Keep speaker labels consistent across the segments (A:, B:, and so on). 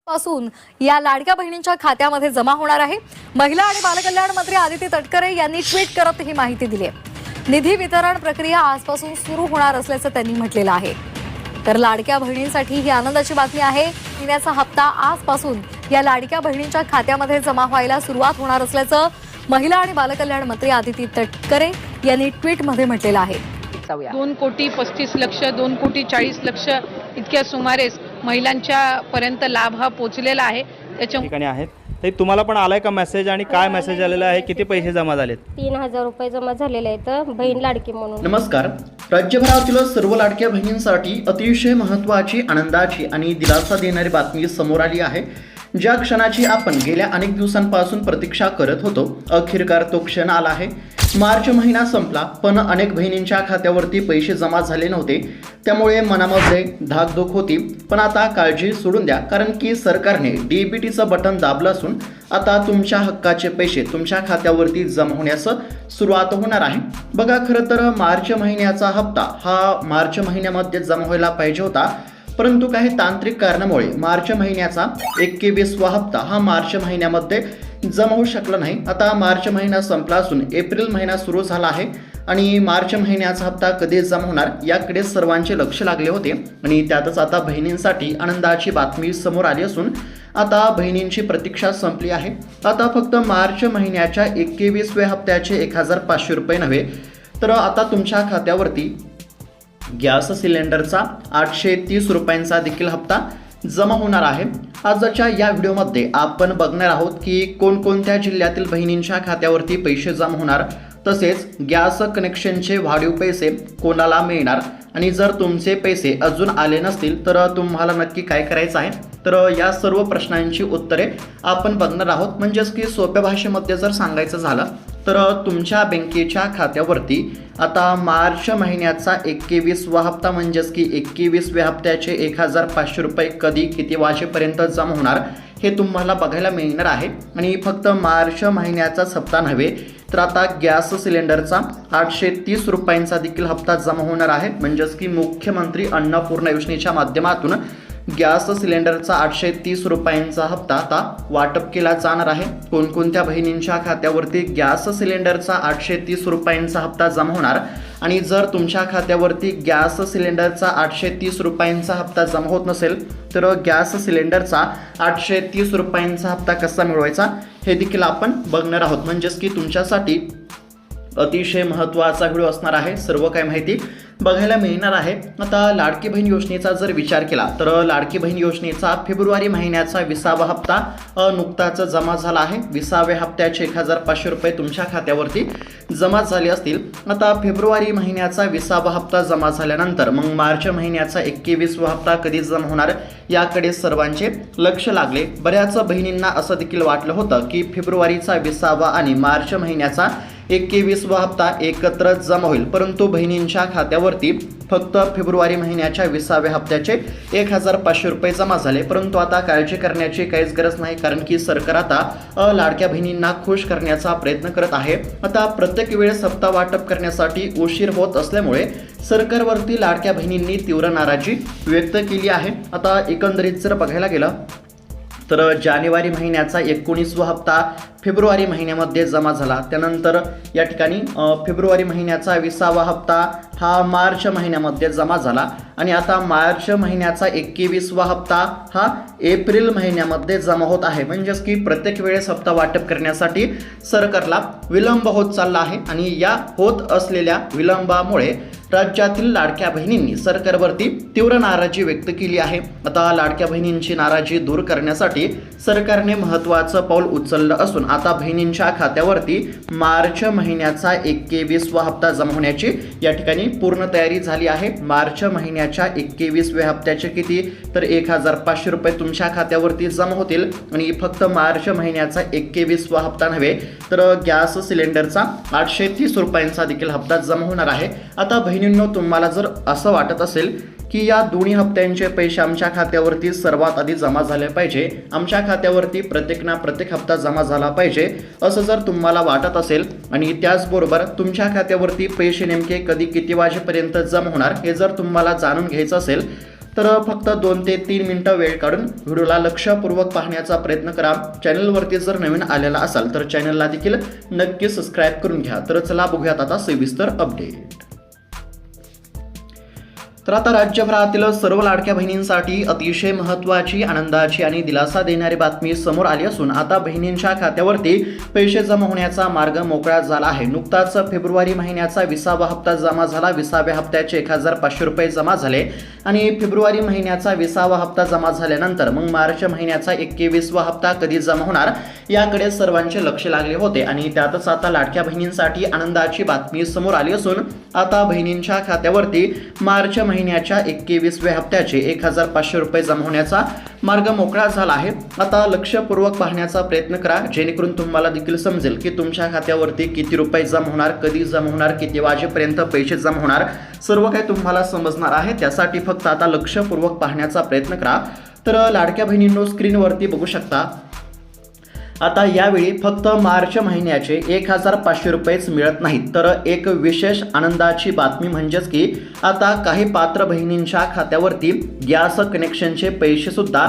A: पासून या लाडक्या बहिणींच्या खात्यामध्ये जमा होणार आहे। महिला आणि बालकल्याण मंत्री आदिती तटकरे यांनी ट्विट करत ही माहिती दिली आहे। निधी वितरण प्रक्रिया आजपासून सुरू होणार असल्याचं त्यांनी म्हटलेलं आहे। तर लाडक्या बहिणींसाठी ही आनंदाची बातमी आहे। महिन्याचा हप्ता आजपासून या लाडक्या बहिणींच्या खात्यामध्ये जमा व्हायला सुरुवात होणार असल्याचं महिला आणि बालकल्याण मंत्री आदिती तटकरे यांनी ट्विटमध्ये म्हटलेलं आहे।
B: 2,35,00,000 2,40,00,000 इतक्या सुमारेस महिलांच्या पर्यंत लाभ हा पोहोचलेला आहे। त्याच्या
C: ठिकाणी आहेत ते तुम्हाला पण आलाय का मेसेज आणि काय मेसेज आलेला आहे, किती पैसे जमा झालेत?
D: 3,000 रुपये जमा झालेले आहेत बहीण लाडकी म्हणून।
E: नमस्कार। राज्यभरातील सर्व लाडक्या बहिणींसाठी अतिशय महत्त्वाची, आनंदाची आणि दिलासा देणारी बातमी समोर आली आहे। ज्या क्षणाची आपण गेल्या अनेक दिवसांपासून प्रतीक्षा करत होतो, अखेरकार तो क्षण आला आहे। मार्च महिना संपला, पण अनेक बहिणींच्या खात्यावरती पैसे जमा झाले नव्हते, त्यामुळे मनामध्ये धाकधूक होती। पण आता काळजी सोडून द्या, कारण की सरकारने डीबीटीचं बटन दाबलं असून आता तुमच्या हक्काचे पैसे तुमच्या खात्यावरती जमा होण्यास सुरुवात होणार आहे। बघा, खरं तर मार्च महिन्याचा हप्ता हा मार्च महिन्यामध्ये जमा व्हायला पाहिजे होता, परंतु काही तांत्रिक कारणामुळे मार्च महिन्याचा 21वा हप्ता हा मार्च महिन्यामध्ये जमा होऊ शकला नाही। आता मार्च महिना संपला असून एप्रिल महिना सुरू झाला आहे आणि मार्च महिन्याचा हप्ता कधी जमा होणार याकडे सर्वांचे लक्ष लागले होते आणि त्यातच आता बहिणींसाठी आनंदाची बातमी समोर आली असून आता बहिणींची प्रतीक्षा संपली आहे। आता फक्त मार्च महिन्याच्या 21व्या हप्त्याचे 1,500 रुपये नव्हे, तर आता तुमच्या खात्यावरती गॅस सिलेंडरचा 830 रुपयांचा देखील हप्ता जमा होणार आहे। आजच्या या व्हिडिओमध्ये आपण बघणार आहोत की कोणकोणत्या जिल्ह्यातील बहिणींच्या खात्यावरती पैसे जमा होणार, तसेच गॅस कनेक्शनचे वाढीव पैसे कोणाला मिळणार आणि जर तुमचे पैसे अजून आले नसतील तर तुम्हाला नक्की काय करायचं आहे। तर या सर्व प्रश्नांची उत्तरे आपण बघणार आहोत। म्हणजेच की सोप्या भाषेमध्ये जर सांगायचं झालं तर तुमच्या बँकेच्या खात्यावरती आता मार्च महिन्याचा 21वा हप्ता म्हणजेच की 21व्या हप्त्याचे 1,500 रुपये कधी किती वाजेपर्यंत जमा होणार हे तुम्हाला बघायला मिळणार आहे। आणि फक्त मार्च महिन्याचाच हप्ता नव्हे, तर आता गॅस सिलेंडरचा 830 रुपयांचा देखील हप्ता जमा होणार आहे। म्हणजेच की मुख्यमंत्री अन्नपूर्णा योजनेच्या माध्यमातून गॅस सिलेंडरचा 830 रुपयांचा हप्ता आता वाटप केला जाणार आहे। कोणकोणत्या बहिणींच्या खात्यावरती गॅस सिलेंडरचा 830 रुपयांचा हप्ता जमा होणार आणि जर तुमच्या खात्यावरती गॅस सिलेंडरचा 830 रुपयांचा हप्ता जमा होत नसेल तर गॅस सिलेंडरचा 830 रुपयांचा हप्ता कसा मिळवायचा हे देखील आपण बघणार आहोत। म्हणजेच की तुमच्यासाठी अतिशय महत्त्वाचा व्हिडिओ असणार आहे। सर्व काही माहिती बघायला मिळणार आहे। आता लाडकी बहीण योजनेचा जर विचार केला तर लाडकी बहीण योजनेचा फेब्रुवारी महिन्याचा 20वा हप्ता नुकताच जमा झाला आहे। 20व्या हप्त्याचे 1,500 रुपये तुमच्या खात्यावरती जमा झाले असतील। आता फेब्रुवारी महिन्याचा 20वा हप्ता जमा झाल्यानंतर मग मार्च महिन्याचा 21वा हप्ता कधी जमा होणार याकडे सर्वांचे लक्ष लागले। बऱ्याच बहिणींना असं देखील वाटलं होतं की फेब्रुवारीचा 20वा आणि मार्च महिन्याचा 21वा हप्ता एकत्र जमा होईल, परंतु बहिणींच्या खात्यावरती फक्त फेब्रुवारी महिन्याच्या 20व्या हप्त्याचे 1,500 रुपये जमा झाले। परंतु आता काळजी करण्याची काहीच गरज नाही, कारण की सरकार आता लाडक्या बहिणींना खुश करण्याचा प्रयत्न करत आहे। आता प्रत्येक वेळेस हप्ता वाटप करण्यासाठी उशीर होत असल्यामुळे सरकारवरती लाडक्या बहिणींनी तीव्र नाराजी व्यक्त केली आहे। आता एकंदरीत जर बघायला गेलं तर जानेवारी महिन्याचा 19वा हप्ता फेब्रुवारी महिन्यामध्ये जमा झाला। त्यानंतर या ठिकाणी फेब्रुवारी महिन्याचा 20वा हप्ता हा मार्च महिन्यामध्ये जमा झाला आणि आता मार्च महिन्याचा 21वा हप्ता हा एप्रिल महिन्यामध्ये जमा होत आहे। म्हणजेच की प्रत्येक वेळेस हप्ता वाटप करण्यासाठी सरकारला विलंब होत चालला आहे आणि या होत असलेल्या विलंबामुळे राज्यातील लाडक्या बहिणींनी सरकारवरती तीव्र नाराजी व्यक्त केली आहे। आता लाडक्या बहिणींची नाराजी दूर करण्यासाठी सरकारने महत्त्वाचं पाऊल उचललं असून आता बहिणींच्या खात्यावरती मार्च महिन्याचा 21वा हप्ता जमा होण्याची या ठिकाणी पूर्ण तयारी झाली आहे। मार्च महिन्याच्या 21व्या हप्त्याचे किती, तर 1,500 रुपये तुमच्या खात्यावरती जमा होतील आणि फक्त मार्च महिन्याचा 21वा हप्ता नव्हे, तर गॅस सिलेंडरचा 830 रुपयांचा देखील हप्ता जमा होणार आहे। आता बहिणींनो, तुम्हाला जर असं वाटत असेल की या दोन्ही हप्त्यांचे पैसे आमच्या खात्यावरती सर्वात आधी जमा झाले पाहिजे, आमच्या खात्यावरती प्रत्येक हप्ता जमा झाला पाहिजे, असं जर तुम्हाला वाटत असेल आणि त्याचबरोबर तुमच्या खात्यावरती पैसे नेमके कधी किती वाजेपर्यंत जमा होणार हे जर तुम्हाला जाणून घ्यायचं असेल तर फक्त 2 ते 3 मिनिटं वेळ काढून व्हिडिओला लक्षपूर्वक पाहण्याचा प्रयत्न करा. चॅनलवरती जर नवीन आलेला असाल तर चॅनलला देखील नक्की सबस्क्राईब करून घ्या. तर चला बघूयात आता सविस्तर अपडेट. तर आता राज्यभरातील सर्व लाडक्या बहिणींसाठी अतिशय महत्त्वाची, आनंदाची आणि दिलासा देणारी बातमी समोर आली असून आता बहिणींच्या खात्यावरती पैसे जमा होण्याचा मार्ग मोकळा झाला आहे. नुकताच फेब्रुवारी महिन्याचा 20वा हप्ता जमा झाला. 20व्या हप्त्याचे 1500 रुपये जमा झाले आणि फेब्रुवारी महिन्याचा 20वा हप्ता जमा झाल्यानंतर मग मार्च महिन्याचा 21वा हप्ता कधी जमा होणार याकडे सर्वांचे लक्ष लागले होते आणि त्यातच आता लाडक्या बहिणींसाठी आनंदाची बातमी समोर आली असून आता बहिणींच्या खात्यावरती मार्च महिन्याच्या 21व्या हप्त्याचे 1500 रुपये जमा होण्याचा मार्ग मोकळा झाला आहे. आता लक्षपूर्वक पाहण्याचा प्रयत्न करा जेणेकरून तुम्हाला देखील समजेल की तुमच्या खात्यावरती किती रुपये जमा होणार, कधी जमा होणार, किती वाजेपर्यंत पैसे जमा होणार, सर्व काही तुम्हाला समजणार आहे. त्यासाठी फक्त आता लक्षपूर्वक पाहण्याचा प्रयत्न करा. तर लाडक्या बहिणींनो, स्क्रीनवरती बघू शकता आता यावेळी फक्त मार्च महिन्याचे 1500 रुपयेच मिळत नाहीत, तर एक विशेष आनंदाची बातमी म्हणजेच की आता काही पात्र बहिणींच्या खात्यावरती गॅस कनेक्शनचे पैसे सुद्धा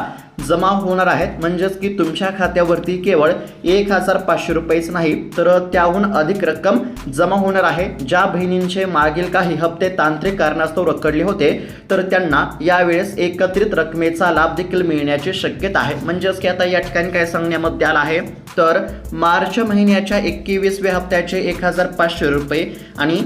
E: जमा होणार आहेत. म्हणजेच की तुमच्या खात्यावरती केवळ 1500 रुपयेच नाही तर त्याहून अधिक रक्कम जमा होणार आहे. ज्या बहिणींचे मागील काही हप्ते तांत्रिक कारणास्तव रखडले होते तर त्यांना यावेळेस एकत्रित रकमेचा लाभ देखील मिळण्याची शक्यता आहे. म्हणजेच की आता या ठिकाणी काय सांगण्यामध्ये आलं आहे तर मार्च महिन्याच्या 21व्या हप्त्याचे 1500 रुपये आणि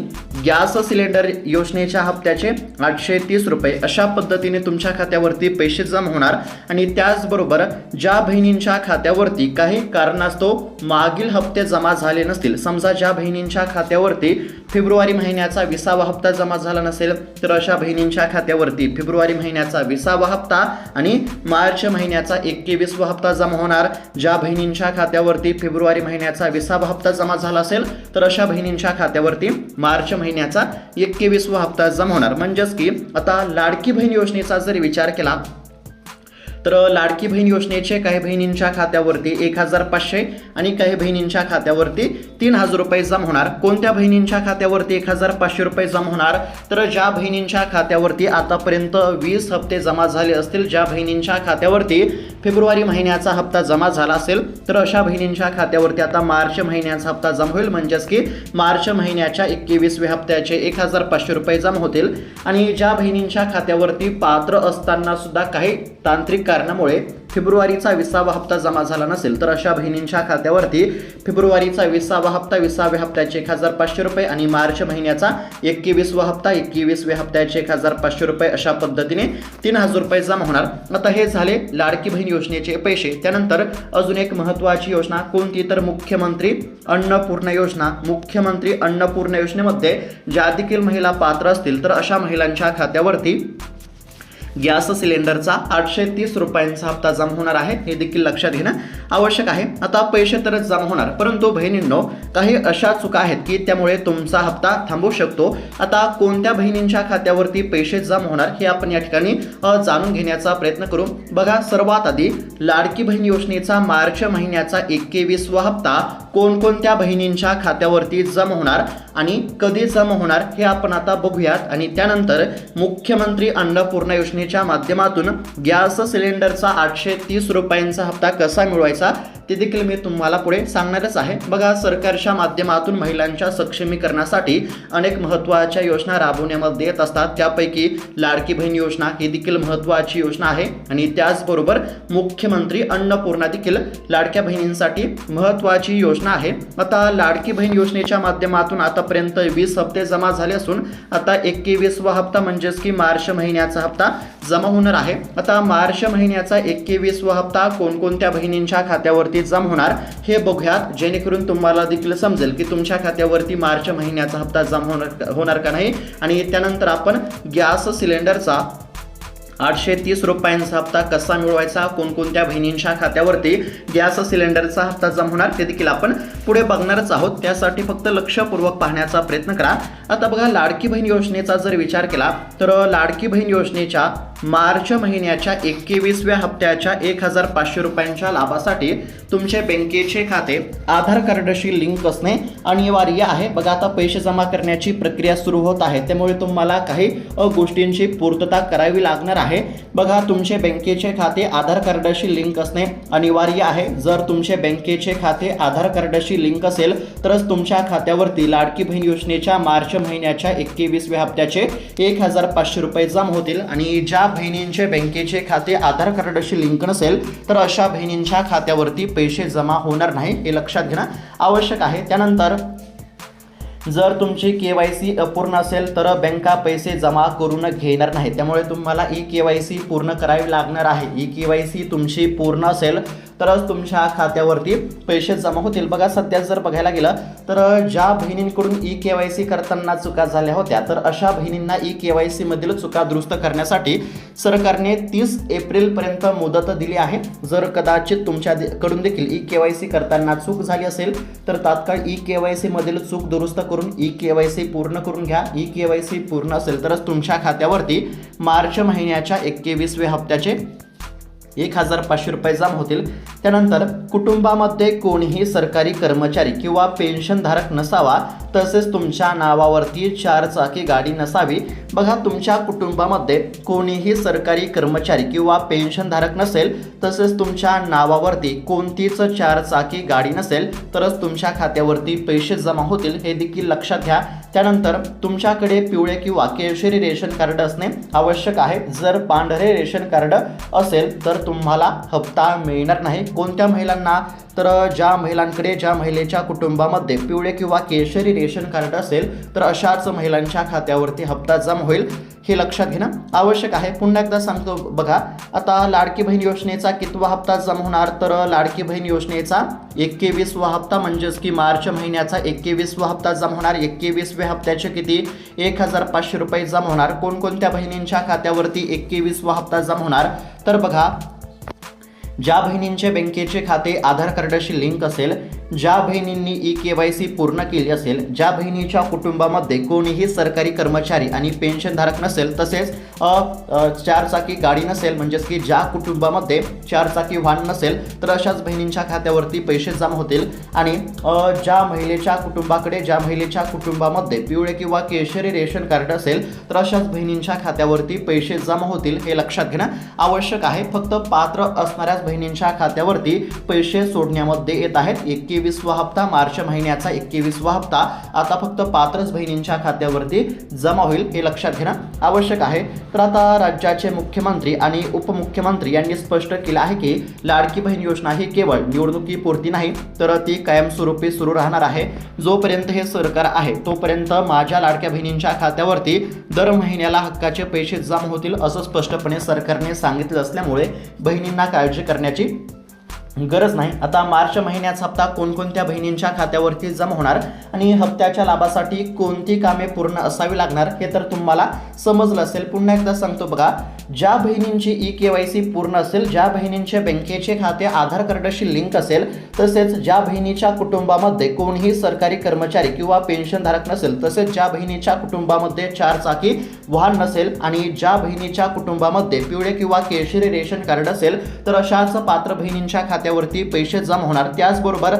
E: गॅस सिलेंडर योजनेच्या हप्त्याचे 830 रुपये अशा पद्धतीने तुमच्या खात्यावरती पैसे जमा होणार. आणि त्याचबरोबर ज्या बहिणींच्या खात्यावरती काही कारणास्तव मागील हप्ते जमा झाले नसतील, समजा ज्या बहिणींच्या खात्यावरती फेब्रुवारी महिन्याचा 20वा हप्ता जमा झाला नसेल तर अशा बहिणींच्या खात्यावरती फेब्रुवारी महिन्याचा 20वा हप्ता आणि मार्च महिन्याचा 21वा हप्ता जमा होणार. ज्या बहिणींच्या खात्यावरती फेब्रुवारी महिन्याचा 20वा हप्ता जमा झाला असेल तर अशा बहिणींच्या खात्यावरती मार्च महिन्याचा 21वा हप्ता जमा होणार. म्हणजेच की आता लाडकी बहीण योजनेचा जर विचार केला तर लाडकी बहीण योजनेचे काही बहिणींच्या खात्यावरती 1500 आणि काही बहिणींच्या खात्यावरती 3000 रुपये जमा होणार. कोणत्या बहिणींच्या खात्यावरती 1500 रुपये जमा होणार तर ज्या बहिणींच्या खात्यावरती आतापर्यंत 20 हप्ते जमा झाले असतील, ज्या बहिणींच्या खात्यावरती फेब्रुवारी महिन्याचा हप्ता जमा झाला असेल तर अशा बहिणींच्या खात्यावरती आता मार्च महिन्याचा हप्ता जमा होईल. म्हणजेच की मार्च महिन्याच्या 21व्या हप्त्याचे 1500 रुपये जमा होतील. आणि ज्या बहिणींच्या खात्यावरती पात्र असताना सुद्धा काही तांत्रिक कारणामुळे फेब्रुवारीचा 20वा हप्ता जमा झाला नसेल तर अशा बहिणींच्या खात्यावरती फेब्रुवारीचा 20वा हप्ता, 20व्या हप्त्याचे 1500 रुपये आणि मार्च महिन्याचा 21वा हप्ता, 21व्या हप्त्याचे 1500 रुपये अशा पद्धतीने 3000 रुपये जमा होणार. आता हे झाले लाडकी बहीण योजनेचे पैसे. त्यानंतर अजून एक महत्त्वाची योजना कोणती तर मुख्यमंत्री अन्नपूर्णा योजना. मुख्यमंत्री अन्नपूर्णा योजनेमध्ये ज्या देखील महिला पात्र असतील तर अशा महिलांच्या खात्यावरती गॅस सिलेंडरचा 830 रुपयांचा हप्ता जमा होणार आहे. हे देखील लक्षात घेणं आवश्यक आहे. आता पैसे तरच जमा होणार, परंतु बहिणींनो काही अशा चुका आहेत की त्यामुळे तुमचा हप्ता थांबू शकतो. आता कोणत्या बहिणींच्या खात्यावरती पैसे जमा होणार हे आपण या ठिकाणी जाणून घेण्याचा प्रयत्न करू. बघा, सर्वात आधी लाडकी बहीण योजनेचा मार्च महिन्याचा 21वा हप्ता कोणकोणत्या बहिणींच्या खात्यावरती जमा होणार आणि कधी जमा होणार हे आपण आता बघूयात. आणि त्यानंतर मुख्यमंत्री अन्नपूर्णा योजनेच्या माध्यमातून गॅस सिलेंडरचा 830 रुपयांचा हप्ता कसा मिळवायचा ते देखील मी तुम्हाला पुढे सांगणारच आहे. बघा, सरकारच्या माध्यमातून महिलांच्या सक्षमीकरणासाठी अनेक महत्त्वाच्या योजना राबवण्यामध्ये येत असतात. त्यापैकी लाडकी बहीण योजना ही देखील महत्त्वाची योजना आहे आणि त्याचबरोबर मुख्यमंत्री अन्नपूर्णा देखील लाडक्या बहिणींसाठी महत्त्वाची योजना आहे. आता लाडकी बहीण योजनेच्या माध्यमातून आतापर्यंत 20 हप्ते जमा झाले असून आता 21वा हप्ता म्हणजेच की मार्च महिन्याचा हप्ता जमा होणार आहे. आता मार्च महिन्याचा 21वा हप्ता कोणकोणत्या बहिणींच्या खात्यावरती जमा होणार हे बघूयात, जेणेकरून तुम्हाला देखील समजेल की तुमच्या खात्यावरती मार्च महिन्याचा हप्ता जमा होणार का नाही. आणि त्यानंतर आपण गॅस सिलेंडरचा 830 रुपयांचा हप्ता कसा मिळवायचा, कोणकोणत्या बहिणींच्या खात्यावरती गॅस सिलेंडरचा हप्ता जमा होणार ते देखील आपण पुढे बघणारच आहोत. त्यासाठी फक्त लक्षपूर्वक पाहण्याचा प्रयत्न करा. आता बघा, लाडकी बहीण योजनेचा जर विचार केला तर लाडकी बहीण योजनेच्या मार्च महिन्याच्या 21व्या हप्त्याच्या 1,500 रुपयांच्या लाभासाठी तुमचे बँकेचे खाते आधार कार्डशी लिंक असणे अनिवार्य आहे. बघा, आता पैसे जमा करण्याची प्रक्रिया सुरू होत आहे, त्यामुळे तुम्हाला काही गोष्टींची पूर्तता करावी लागणार आहे. बघा, तुमचे बँकेचे खाते आधार कार्डशी लिंक असणे अनिवार्य आहे. जर तुमचे बँकेचे खाते आधार कार्डशी लिंक असेल तरच तुमच्या खात्यावरती लाडकी बहीण योजनेच्या मार्च महिन्याच्या 21व्या हप्त्याचे 1,500 रुपये जमा होतील. आणि ज्या बहिणींचे बँकेचे खाते आधार कार्डशी लिंक नसेल तर अशा बहिणींच्या खात्यावरती पैसे जमा होणार नाही, हे लक्षात घेणं आवश्यक आहे. त्यानंतर जर तुमची KYC अपूर्ण असेल तर बँका पैसे जमा करून घेणार नाही, त्यामुळे तुम्हाला KYC पूर्ण करावी लागणार आहे. KYC तुमची पूर्ण असेल तरच तुमच्या खात्यावरती पैसे जमा होतील. बघा, सध्या जर बघायला गेलं तर ज्या बहिणींकडून KYC करताना चुका झाल्या होत्या तर अशा बहिणींना KYC मधील चुका दुरुस्त करण्यासाठी सरकारने 30 एप्रिलपर्यंत मुदत दिली आहे. जर कदाचित तुमच्याकडून देखील KYC करताना चूक झाली असेल तर तात्काळ KYC मधील चूक दुरुस्त करून KYC पूर्ण करून घ्या. KYC पूर्ण असेल तरच तुमच्या खात्यावरती मार्च महिन्याच्या 21व्या हप्त्याचे 1,500 रुपये जमा होतील. त्यानंतर कुटुंबामध्ये कोणीही सरकारी कर्मचारी किंवा पेन्शनधारक नसावा, तसेच तुमच्या नावावरती 4 चाकी गाडी नसावी. बघा, तुमच्या कुटुंबामध्ये कोणीही सरकारी कर्मचारी किंवा पेन्शनधारक नसेल, तसेच तुमच्या नावावरती कोणतीच 4 चाकी गाडी नसेल तरच तुमच्या खात्यावरती पैसे जमा होतील, हे देखील लक्षात घ्या. त्यानंतर तुमच्याकडे पिवळे किंवा केशरी रेशन कार्ड असणे आवश्यक आहे. जर पांढरे रेशन कार्ड असेल तर तुम्हाला हप्ता मिळणार नाही. कोणत्या महिलांना? तर ज्या महिलेच्या कुटुंबामध्ये पिवळे किंवा केशरी रेशन कार्ड असेल तर अशाच महिलांच्या खात्यावरती हप्ता जमा होईल, हे लक्षात घेणं आवश्यक आहे. पुन्हा एकदा सांगतो, बघा, आता लाडकी बहीण योजनेचा कितवा हप्ता जमा होणार? तर लाडकी बहीण योजनेचा 21वा हप्ता, म्हणजेच की मार्च महिन्याचा 21वा हप्ता जमा होणार. 21व्या हप्त्याचे किती? 1,500 रुपये जमा होणार. कोणकोणत्या बहिणींच्या खात्यावरती 21वा हप्ता जमा होणार? तर बघा, ज्या बहिणींचे बँकेचे खाते आधार कार्डशी लिंक असेल, ज्या बहिणींनी KYC पूर्ण केली असेल, ज्या बहिणीच्या कुटुंबामध्ये कोणीही सरकारी कर्मचारी आणि पेन्शनधारक नसेल, तसेच 4 चाकी गाडी नसेल, म्हणजेच की ज्या कुटुंबामध्ये 4 चाकी वाहन नसेल तर अशाच बहिणींच्या खात्यावरती पैसे जमा होतील. आणि ज्या महिलेच्या कुटुंबामध्ये पिवळे किंवा केशरी रेशन कार्ड असेल तर अशाच बहिणींच्या खात्यावरती पैसे जमा होतील, हे लक्षात घेणं आवश्यक आहे. फक्त पात्र असणाऱ्याच बहिणींच्या खात्यावरती पैसे सोडण्यामध्ये येत आहेत. 21वा हप्ता, मार्च महिन्याचा 21वा हप्ता आता फक्त पात्रच बहिणींच्या खात्यावरती जमा होईल, हे लक्षात घेणं आवश्यक आहे. तर आता राज्याचे मुख्यमंत्री आणि उपमुख्यमंत्री यांनी स्पष्ट केलं आहे की लाडकी बहीण योजना ही केवळ निवडणुकीपुरती नाही तर ती कायमस्वरूपी सुरू राहणार आहे. जोपर्यंत हे सरकार आहे तोपर्यंत माझ्या लाडक्या बहिणींच्या खात्यावरती दर महिन्याला हक्काचे पैसे जमा होतील, असं स्पष्टपणे सरकारने सांगितलं असल्यामुळे बहिणींना काळजी करण्याची गरज नाही. आता मार्च महिन्याचा हप्ता कोणकोणत्या बहिणींच्या खात्यावरती जमा होणार आणि हप्त्याच्या लाभासाठी कोणती कामे पूर्ण असावी लागणार हे तर तुम्हाला समजलं असेल. पुन्हा एकदा सांगतो, बघा, ज्या बहिणींची KYC पूर्ण असेल, ज्या बहिणींचे बँकेचे खाते आधार कार्डशी लिंक असेल, तसेच ज्या बहिणीच्या कुटुंबामध्ये कोणीही सरकारी कर्मचारी किंवा पेन्शनधारक नसेल, तसेच ज्या बहिणीच्या कुटुंबामध्ये 4 चाकी वाहन नसेल आणि ज्या बहिणीच्या कुटुंबामध्ये पिवळे किंवा केशरी रेशन कार्ड असेल तर अशाच पात्र बहिणींच्या खात्यावरती पैसे जमा होणार. त्याचबरोबर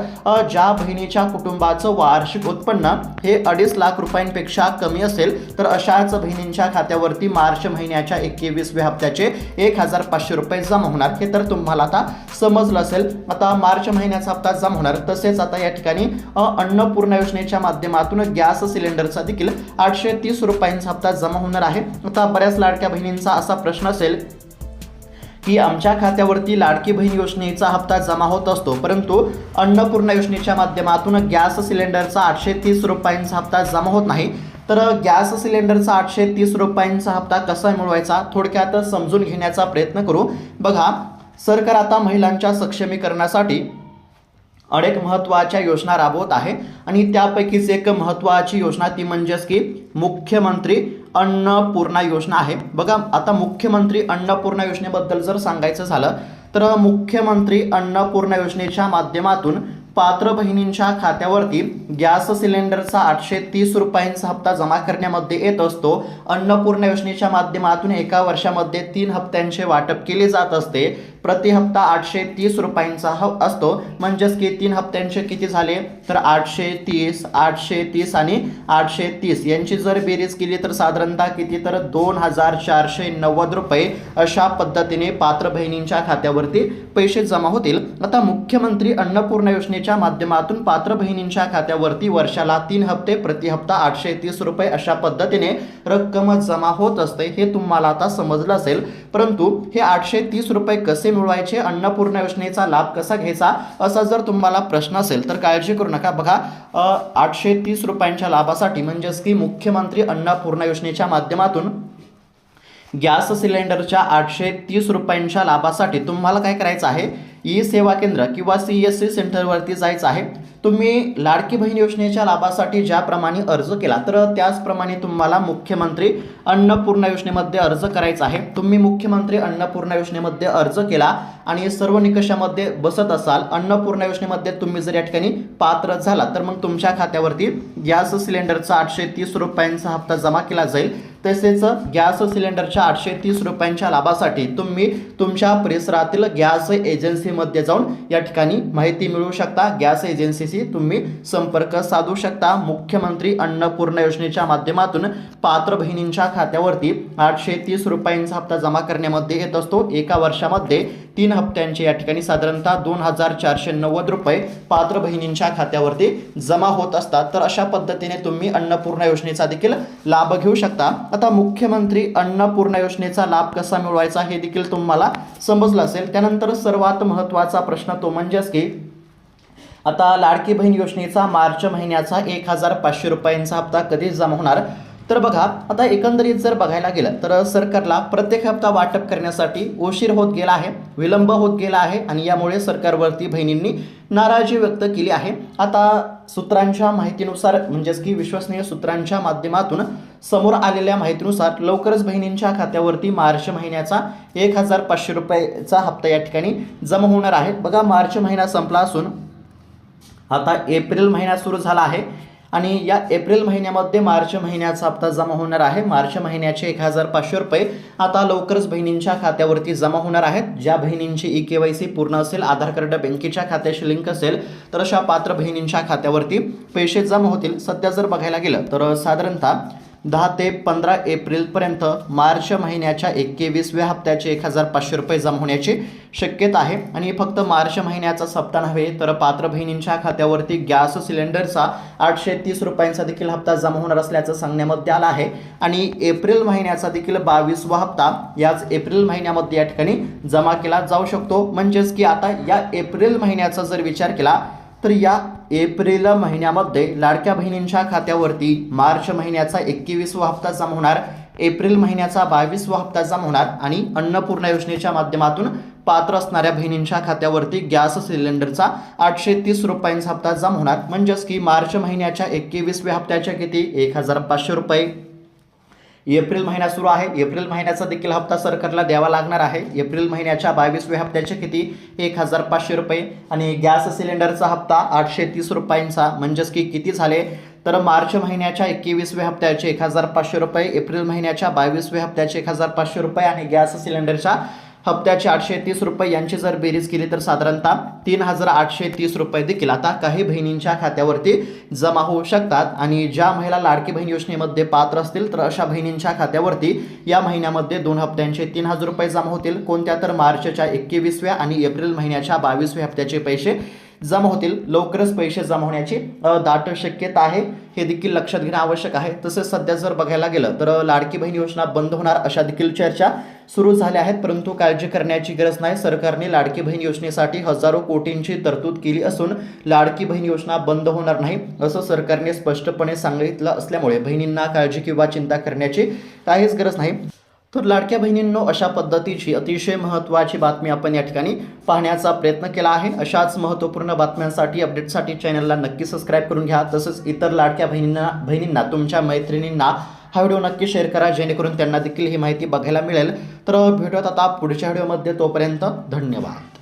E: ज्या बहिणीच्या कुटुंबाचं वार्षिक उत्पन्न हे 2.5 लाख रुपयांपेक्षा कमी असेल तर अशाच बहिणींच्या खात्यावरती मार्च महिन्याच्या 21व्या हप्त्याचे 1,500 रुपये जमा होणार, हे तर तुम्हाला आता समजलं असेल. आता मार्च महिन्याचा हप्ता जमा होणार. तसेच आता या ठिकाणी अन्नपूर्णा योजनेच्या माध्यमातून गॅस सिलेंडरचा देखील 830 रुपयांचा हप्ता जमा होणार आहे. आता बऱ्याच लाडक्या बहिणींचा असा प्रश्न असेल की आमच्या खात्यावरती लाडकी बहीण योजनेचा हप्ता जमा होत असतो, परंतु अन्नपूर्णा योजनेच्या माध्यमातून गॅस सिलेंडरचा 830 रुपयांचा हप्ता जमा होत नाही. तर गॅस सिलेंडरचा 830 रुपयांचा हप्ता कसा मिळवायचा, थोडक्यात समजून घेण्याचा प्रयत्न करू. बघा, सरकार आता महिलांच्या सक्षमीकरणासाठी अनेक महत्त्वाच्या योजना राबवत आहे आणि त्यापैकीच एक महत्त्वाची योजना ती म्हणजेच की मुख्यमंत्री अन्नपूर्णा योजना आहे. बघा, आता मुख्यमंत्री अन्नपूर्णा योजनेबद्दल जर सांगायचं झालं तर मुख्यमंत्री अन्नपूर्णा योजनेच्या माध्यमातून पात्र बहिणींच्या खात्यावरती गॅस सिलेंडरचा 830 रुपयांचा हप्ता जमा करण्यामध्ये येत असतो। अन्नपूर्णा योजनेच्या माध्यमातून एका वर्षामध्ये 3 हप्त्यांचे वाटप केले जात असते। प्रति हप्ता 830 रुपयांचा असतो, म्हणजेच की 3 हप्त्यांचे किती झाले तर 830, 830 आणि 830 यांची जर बेरीज केली तर साधारणतः किती तर 2490 रुपये अशा पद्धतीने पात्र बहिणींच्या खात्यावरती पैसे जमा होतील। आता मुख्यमंत्री अन्नपूर्णा योजनेच्या माध्यमातून पात्र बहिणींच्या खात्यावरती वर्षाला 3 हप्ते प्रति हप्ता 830 रुपये अशा पद्धतीने रक्कम जमा होत असते, हे तुम्हाला आता समजलं असेल। परंतु हे 830 रुपये कसे मिळवायचे, अन्नपूर्णा योजनेचा लाभ कसा घ्यायचा असा जर तुम्हाला प्रश्न असेल तर काळजी करू नका। बघा 830 रुपयांच्या लाभासाठी म्हणजेच की मुख्यमंत्री अन्नपूर्णा योजनेच्या माध्यमातून गॅस सिलेंडरच्या 830 रुपयांच्या लाभासाठी तुम्हाला काय करायचं आहे, ई सेवा केंद्र किंवा CSC सेंटरवरती जायचं आहे। तुम्ही लाडकी बहीण योजनेच्या लाभासाठी ज्याप्रमाणे अर्ज केला तर त्याचप्रमाणे तुम्हाला मुख्यमंत्री अन्नपूर्णा योजनेमध्ये अर्ज करायचा आहे। तुम्ही मुख्यमंत्री अन्नपूर्णा योजनेमध्ये अर्ज केला आणि सर्व निकषामध्ये बसत असाल, अन्नपूर्णा योजनेमध्ये तुम्ही जर या ठिकाणी पात्र झाला तर मग तुमच्या खात्यावरती गॅस सिलेंडरचा 830 रुपयांचा हप्ता जमा केला जाईल। तसेच गॅस सिलेंडरच्या 830 रुपयांच्या लाभासाठी तुम्ही तुमच्या परिसरातील गॅस एजन्सीमध्ये जाऊन या ठिकाणी माहिती मिळवू शकता। गॅस एजन्सीशी तुम्ही संपर्क साधू शकता। मुख्यमंत्री अन्नपूर्णा योजनेच्या माध्यमातून पात्र बहिणींच्या खात्यावरती 830 रुपयांचा हप्ता जमा करण्यामध्ये येत असतो। एका वर्षामध्ये 3 हप्त्यांचे या ठिकाणी साधारणतः 2490 रुपये पात्र बहिणींच्या खात्यावरती जमा होत असतात। तर अशा पद्धतीने तुम्ही अन्नपूर्णा योजनेचा देखील लाभ घेऊ शकता। आता मुख्यमंत्री अन्नपूर्णा योजनेचा लाभ कसा मिळवायचा हे देखील तुम्हाला समजलं असेल। त्यानंतर सर्वात महत्त्वाचा प्रश्न तो म्हणजेच की आता लाडकी बहीण योजनेचा मार्च महिन्याचा 1500 रुपयांचा हप्ता कधी जमा होणार। तर बघा आता एकंदरीत जर बघायला गेलं तर सरकारला प्रत्येक हप्ता वाटप करण्यासाठी उशीर होत गेला आहे, विलंब होत गेला आहे आणि यामुळे सरकारवरती बहिणींनी नाराजी व्यक्त केली आहे। आता सूत्रांच्या माहितीनुसार म्हणजेच की विश्वसनीय सूत्रांच्या माध्यमातून समोर आलेल्या माहितीनुसार लवकरच बहिणींच्या खात्यावरती मार्च महिन्याचा 1500 रुपयाचा हप्ता या ठिकाणी जमा होणार आहे। बघा मार्च महिना संपला असून आता एप्रिल महिना सुरू झाला आहे आणि या एप्रिल महिन्यामध्ये मार्च महिन्याचा हप्ता जमा होणार आहे। मार्च महिन्याचे 1500 रुपये आता लवकरच बहिणींच्या खात्यावरती जमा होणार आहेत। ज्या बहिणींची EKYC पूर्ण असेल, आधार कार्ड बँकेच्या खात्याशी लिंक असेल तर अशा पात्र बहिणींच्या खात्यावरती पैसे जमा होतील। सध्या जर बघायला गेलं तर साधारणतः 10 ते 15 एप्रिलपर्यंत मार्च महिन्याच्या 21व्या हप्त्याचे 1500 रुपये जमा होण्याची शक्यता आहे। आणि फक्त मार्च महिन्याचा हप्ता नव्हे तर पात्र बहिणींच्या खात्यावरती गॅस सिलेंडरचा 830 रुपयांचा देखील हप्ता जमा होणार असल्याचं सांगण्यामध्ये आलं आहे। आणि एप्रिल महिन्याचा देखील 22वा हप्ता याच एप्रिल महिन्यामध्ये या ठिकाणी जमा केला जाऊ शकतो। म्हणजेच की आता या एप्रिल महिन्याचा जर विचार केला तर या एप्रिल महिन्यामध्ये लाडक्या बहिणींच्या खात्यावरती मार्च महिन्याचा 21वा हप्ता जमा होणार, एप्रिल महिन्याचा 22वा हप्ता जमा होणार आणि अन्नपूर्णा योजनेच्या माध्यमातून पात्र असणाऱ्या बहिणींच्या खात्यावरती गॅस सिलेंडरचा 830 रुपयांचा हप्ता जमा होणार। म्हणजेच की मार्च महिन्याच्या 21व्या हप्त्याच्या किती 1500 रुपये। एप्रिल महिना सुरू आहे, एप्रिल महिन्याचा देखील हप्ता सरकारला द्यावा लागणार आहे। एप्रिल महिन्याच्या 22व्या हप्त्याचे किती 1500 रुपये आणि गॅस सिलेंडरचा हप्ता 830 रुपयांचा म्हणजेच की किती झाले तर मार्च महिन्याच्या 21व्या हप्त्याचे 1500 रुपये, एप्रिल महिन्याच्या 22व्या हप्त्याचे 1500 रुपये आणि गॅस सिलेंडरच्या हप्त्याचे 830 रुपये यांची जर बेरीज केली तर साधारणतः 3830 रुपये देखील आता काही बहिणींच्या खात्यावरती जमा होऊ शकतात। आणि ज्या महिला लाडकी बहीण योजनेमध्ये पात्र असतील तर अशा बहिणींच्या खात्यावरती या महिन्यामध्ये 2 हप्त्यांचे 3000 रुपये जमा होतील। कोणत्या तर मार्चच्या 21व्या आणि एप्रिल महिन्याच्या 22व्या हप्त्याचे पैसे जमा होतील। लवकरच पैसे जमा होण्याची दाट शक्यता आहे, हे देखील लक्षात घेणं आवश्यक आहे। तसेच सध्या जर बघायला गेलं तर लाडकी बहीण योजना बंद होणार अशा देखील चर्चा सुरू झाल्या आहेत, परंतु काळजी करण्याची गरज नाही। सरकारने लाडकी बहीण योजनेसाठी हजारो कोटींची तरतूद केली असून लाडकी बहीण योजना बंद होणार नाही असं सरकारने स्पष्टपणे सांगितलं असल्यामुळे बहिणींना काळजी किंवा चिंता करण्याची काहीच गरज नाही। तर लाडक्या बहिणींनो अशा पद्धतीची अतिशय महत्त्वाची बातमी आपण या ठिकाणी पाहण्याचा प्रयत्न केला आहे। अशाच महत्त्वपूर्ण बातम्यांसाठी अपडेटसाठी चॅनलला नक्की सबस्क्राईब करून घ्या। तसंच इतर लाडक्या बहिणींना तुमच्या मैत्रिणींना हा व्हिडिओ नक्की शेअर करा जेणेकरून त्यांना देखील ही माहिती बघायला मिळेल। तर भेटूयात आता पुढच्या व्हिडिओमध्ये, तोपर्यंत धन्यवाद।